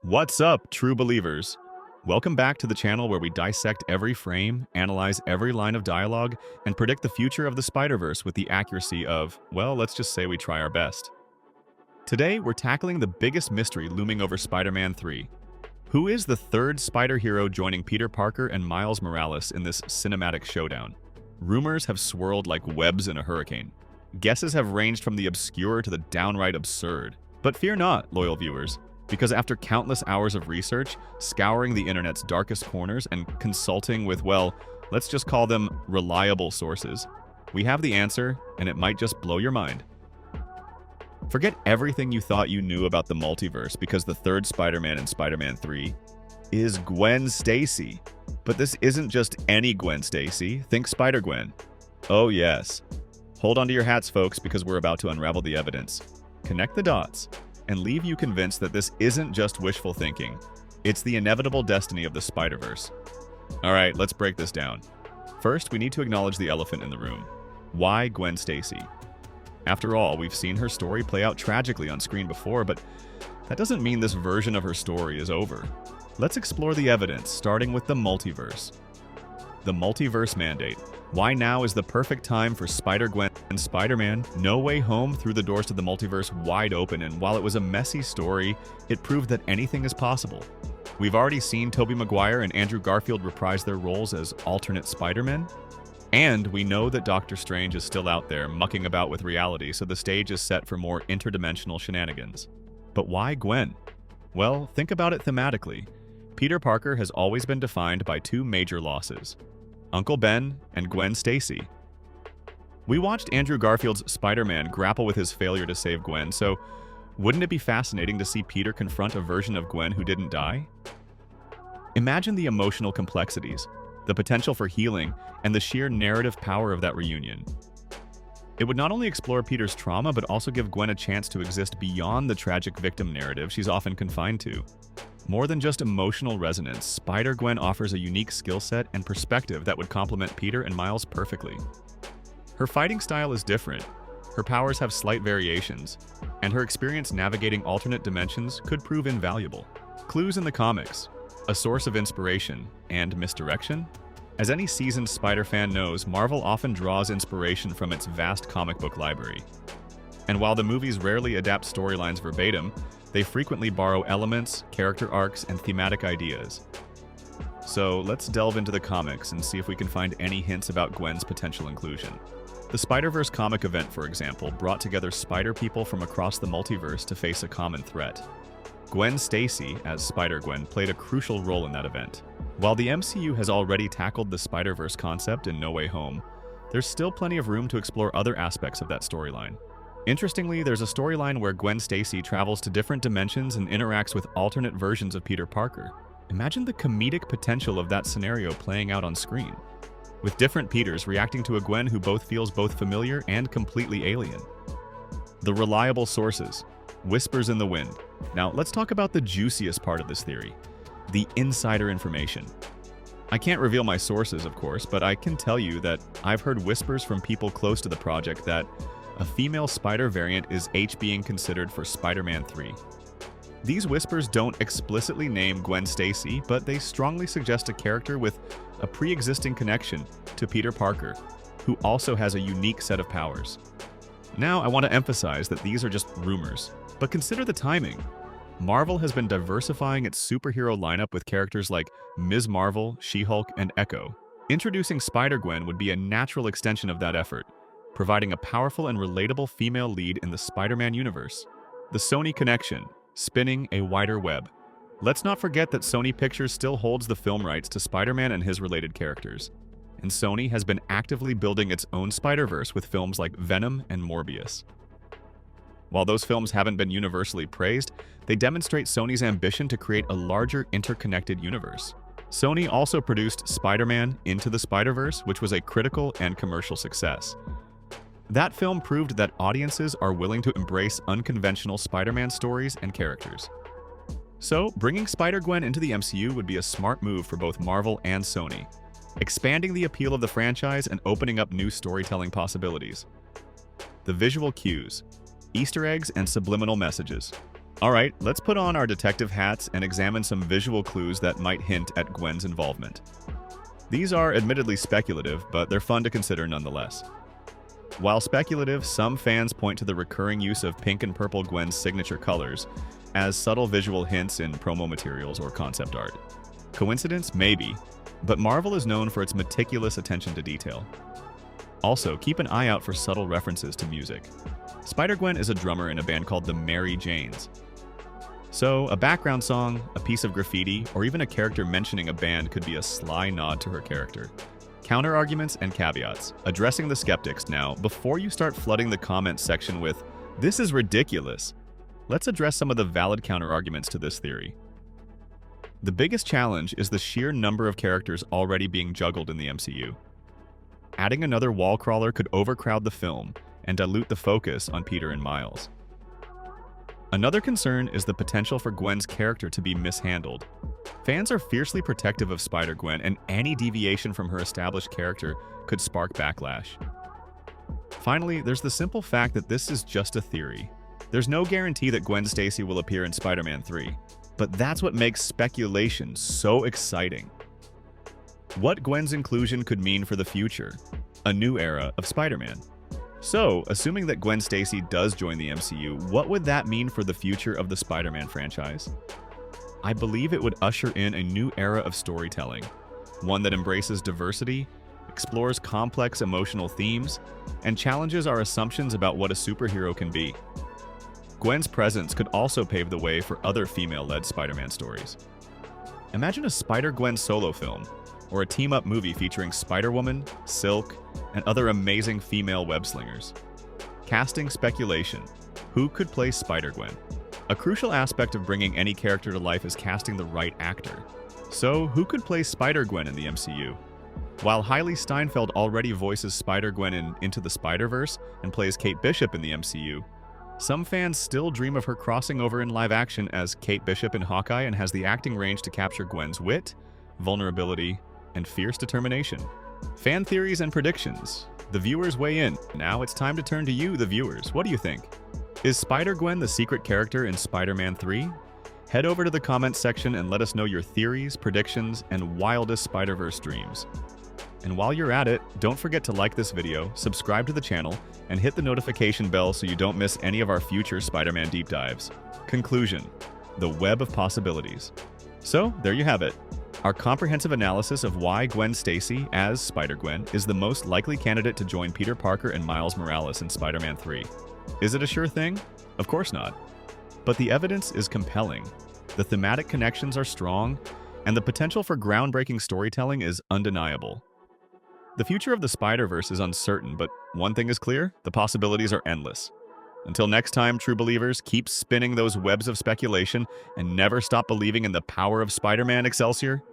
What's up, true believers? Welcome back to the channel where we dissect every frame, analyze every line of dialogue, and predict the future of the Spider-Verse with the accuracy of, well, let's just say we try our best. Today, we're tackling the biggest mystery looming over Spider-Man 3. Who is the third spider hero joining Peter Parker and Miles Morales in this cinematic showdown? Rumors have swirled like webs in a hurricane. Guesses have ranged from the obscure to the downright absurd. But fear not, loyal viewers, because after countless hours of research, scouring the internet's darkest corners, and consulting with, well, let's just call them reliable sources, we have the answer, and it might just blow your mind. Forget everything you thought you knew about the multiverse because the third Spider-Man in Spider-Man 3 is Gwen Stacy. But this isn't just any Gwen Stacy. Think Spider-Gwen. Oh yes. Hold on to your hats, folks, because we're about to unravel the evidence, connect the dots, and leave you convinced that this isn't just wishful thinking. It's the inevitable destiny of the Spider-Verse. Alright, let's break this down. First, we need to acknowledge the elephant in the room. Why Gwen Stacy? After all, we've seen her story play out tragically on screen before, but that doesn't mean this version of her story is over. Let's explore the evidence, starting with the multiverse. The multiverse mandate. Why now is the perfect time for Spider-Gwen and Spider-Man? No Way Home threw the doors to the multiverse wide open, and while it was a messy story, it proved that anything is possible. We've already seen Tobey Maguire and Andrew Garfield reprise their roles as alternate Spider-Men, and we know that Doctor Strange is still out there mucking about with reality, so the stage is set for more interdimensional shenanigans. But why Gwen? Well, think about it thematically. Peter Parker has always been defined by two major losses: Uncle Ben and Gwen Stacy. We watched Andrew Garfield's Spider-Man grapple with his failure to save Gwen, so wouldn't it be fascinating to see Peter confront a version of Gwen who didn't die? Imagine the emotional complexities, the potential for healing, and the sheer narrative power of that reunion. It would not only explore Peter's trauma, but also give Gwen a chance to exist beyond the tragic victim narrative she's often confined to. More than just emotional resonance, Spider-Gwen offers a unique skill set and perspective that would complement Peter and Miles perfectly. Her fighting style is different, her powers have slight variations, and her experience navigating alternate dimensions could prove invaluable. Clues in the comics, a source of inspiration and misdirection? As any seasoned Spider fan knows, Marvel often draws inspiration from its vast comic book library. And while the movies rarely adapt storylines verbatim, they frequently borrow elements, character arcs, and thematic ideas. So let's delve into the comics and see if we can find any hints about Gwen's potential inclusion. The Spider-Verse comic event, for example, brought together Spider people from across the multiverse to face a common threat. Gwen Stacy, as Spider-Gwen, played a crucial role in that event. While the MCU has already tackled the Spider-Verse concept in No Way Home, there's still plenty of room to explore other aspects of that storyline. Interestingly, there's a storyline where Gwen Stacy travels to different dimensions and interacts with alternate versions of Peter Parker. Imagine the comedic potential of that scenario playing out on screen, with different Peters reacting to a Gwen who both feels both familiar and completely alien. The reliable sources. Whispers in the wind. Now, let's talk about the juiciest part of this theory, the insider information. I can't reveal my sources, of course, but I can tell you that I've heard whispers from people close to the project that a female Spider variant is being considered for Spider-Man 3. These whispers don't explicitly name Gwen Stacy, but they strongly suggest a character with a pre-existing connection to Peter Parker, who also has a unique set of powers. Now, I want to emphasize that these are just rumors, but consider the timing. Marvel has been diversifying its superhero lineup with characters like Ms. Marvel, She-Hulk, and Echo. Introducing Spider-Gwen would be a natural extension of that effort, providing a powerful and relatable female lead in the Spider-Man universe. The Sony connection, spinning a wider web. Let's not forget that Sony Pictures still holds the film rights to Spider-Man and his related characters, and Sony has been actively building its own Spider-Verse with films like Venom and Morbius. While those films haven't been universally praised, they demonstrate Sony's ambition to create a larger interconnected universe. Sony also produced Spider-Man Into the Spider-Verse, which was a critical and commercial success. That film proved that audiences are willing to embrace unconventional Spider-Man stories and characters. So, bringing Spider-Gwen into the MCU would be a smart move for both Marvel and Sony, expanding the appeal of the franchise and opening up new storytelling possibilities. The visual cues, Easter eggs, and subliminal messages. Alright, let's put on our detective hats and examine some visual clues that might hint at Gwen's involvement. These are admittedly speculative, but they're fun to consider nonetheless. While speculative, some fans point to the recurring use of pink and purple Gwen's signature colors as subtle visual hints in promo materials or concept art. Coincidence? Maybe, but Marvel is known for its meticulous attention to detail. Also, keep an eye out for subtle references to music. Spider-Gwen is a drummer in a band called the Mary Janes. So, a background song, a piece of graffiti, or even a character mentioning a band could be a sly nod to her character. Counterarguments and caveats. Addressing the skeptics now, before you start flooding the comments section with, "This is ridiculous," let's address some of the valid counterarguments to this theory. The biggest challenge is the sheer number of characters already being juggled in the MCU. Adding another wall crawler could overcrowd the film and dilute the focus on Peter and Miles. Another concern is the potential for Gwen's character to be mishandled. Fans are fiercely protective of Spider-Gwen, and any deviation from her established character could spark backlash. Finally, there's the simple fact that this is just a theory. There's no guarantee that Gwen Stacy will appear in Spider-Man 3, but that's what makes speculation so exciting. What Gwen's inclusion could mean for the future? A new era of Spider-Man. So, assuming that Gwen Stacy does join the MCU, what would that mean for the future of the Spider-Man franchise? I believe it would usher in a new era of storytelling, one that embraces diversity, explores complex emotional themes, and challenges our assumptions about what a superhero can be. Gwen's presence could also pave the way for other female-led Spider-Man stories. Imagine a Spider-Gwen solo film, or a team-up movie featuring Spider-Woman, Silk, and other amazing female web-slingers. Casting speculation. Who could play Spider-Gwen? A crucial aspect of bringing any character to life is casting the right actor. So, who could play Spider-Gwen in the MCU? While Hailey Steinfeld already voices Spider-Gwen in Into the Spider-Verse and plays Kate Bishop in the MCU, some fans still dream of her crossing over in live action as Kate Bishop in Hawkeye and has the acting range to capture Gwen's wit, vulnerability, and fierce determination. Fan theories and predictions. The viewers weigh in. Now it's time to turn to you, the viewers. What do you think? Is Spider-Gwen the secret character in Spider-Man 3? Head over to the comments section and let us know your theories, predictions, and wildest Spider-Verse dreams. And while you're at it, don't forget to like this video, subscribe to the channel, and hit the notification bell so you don't miss any of our future Spider-Man deep dives. Conclusion: the web of possibilities. So, there you have it. Our comprehensive analysis of why Gwen Stacy, as Spider-Gwen, is the most likely candidate to join Peter Parker and Miles Morales in Spider-Man 3. Is it a sure thing? Of course not. But the evidence is compelling, the thematic connections are strong, and the potential for groundbreaking storytelling is undeniable. The future of the Spider-Verse is uncertain, but one thing is clear: the possibilities are endless. Until next time, true believers, keep spinning those webs of speculation and never stop believing in the power of Spider-Man Excelsior.